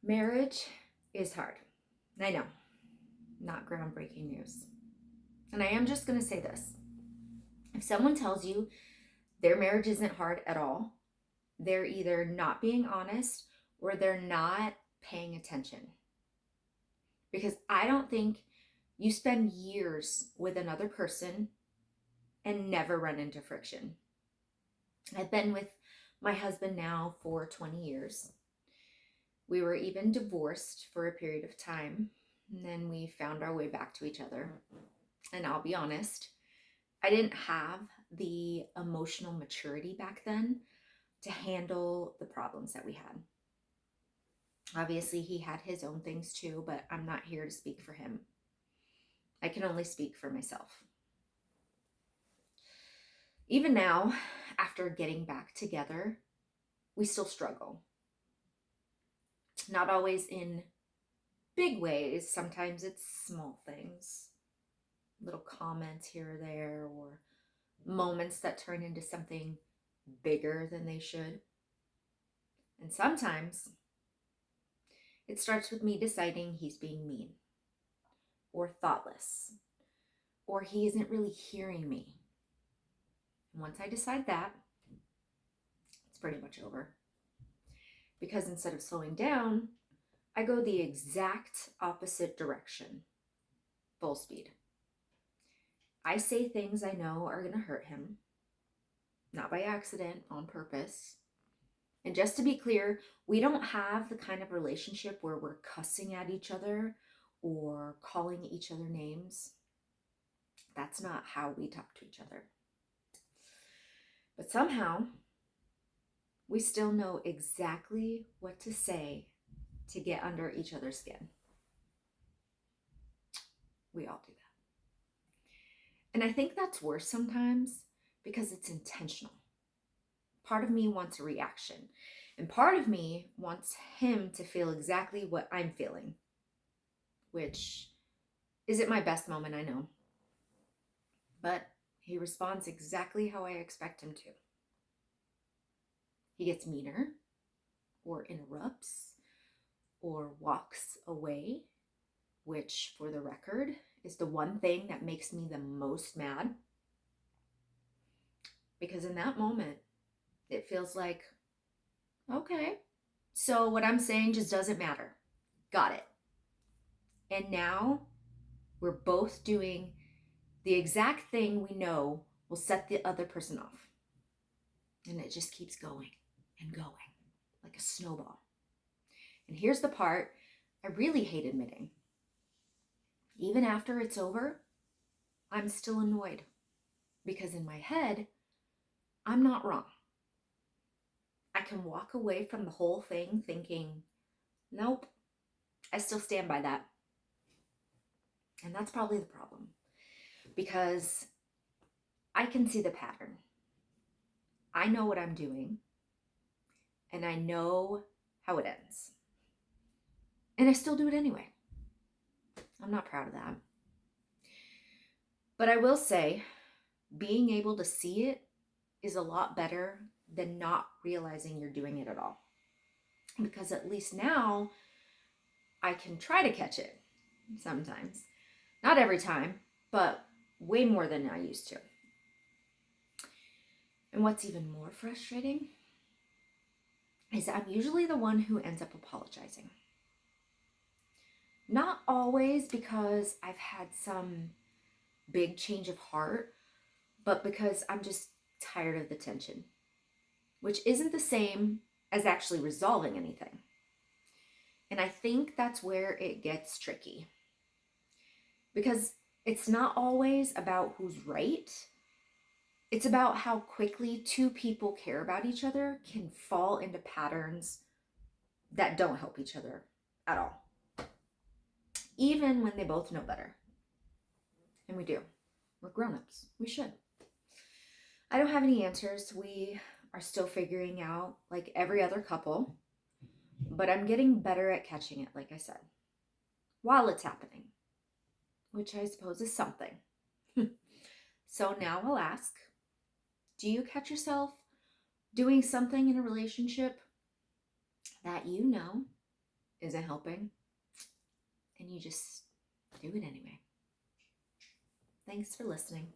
Marriage is hard. I know, not groundbreaking news. And I am just going to say this. If someone tells you their marriage isn't hard at all, they're either not being honest or they're not paying attention. Because I don't think you spend years with another person and never run into friction. I've been with my husband now for 20 years. We were even divorced for a period of time, and then we found our way back to each other. And I'll be honest, I didn't have the emotional maturity back then to handle the problems that we had. Obviously, he had his own things too, but I'm not here to speak for him. I can only speak for myself. Even now, after getting back together, we still struggle. Not always in big ways. Sometimes it's small things, little comments here or there, or moments that turn into something bigger than they should. And sometimes it starts with me deciding he's being mean or thoughtless, or he isn't really hearing me. And once I decide that, it's pretty much over. Because instead of slowing down, I go the exact opposite direction, full speed. I say things I know are going to hurt him, not by accident, on purpose. And just to be clear, we don't have the kind of relationship where we're cussing at each other or calling each other names. That's not how we talk to each other. But somehow, we still know exactly what to say to get under each other's skin. We all do that. And I think that's worse sometimes because it's intentional. Part of me wants a reaction, and part of me wants him to feel exactly what I'm feeling, which isn't my best moment, I know. But he responds exactly how I expect him to. He gets meaner, or interrupts, or walks away, which, for the record, is the one thing that makes me the most mad. Because in that moment, it feels like, okay, so what I'm saying just doesn't matter. Got it. And now we're both doing the exact thing we know will set the other person off. And it just keeps going and going like a snowball. And here's the part I really hate admitting. Even after it's over, I'm still annoyed because in my head, I'm not wrong. I can walk away from the whole thing thinking, nope, I still stand by that. And that's probably the problem because I can see the pattern. I know what I'm doing and I know how it ends. And I still do it anyway. I'm not proud of that. But I will say, being able to see it is a lot better than not realizing you're doing it at all. Because at least now I can try to catch it sometimes. Not every time, but way more than I used to. And what's even more frustrating is that I'm usually the one who ends up apologizing. Not always because I've had some big change of heart, but because I'm just tired of the tension, which isn't the same as actually resolving anything. And I think that's where it gets tricky because it's not always about who's right. It's about how quickly two people care about each other can fall into patterns that don't help each other at all, even when they both know better. And we do. We're grown-ups. We should. I don't have any answers. We are still figuring out, like every other couple, but I'm getting better at catching it, like I said, while it's happening, which I suppose is something. So now I'll ask, do you catch yourself doing something in a relationship that you know isn't helping, and you just do it anyway. Thanks for listening.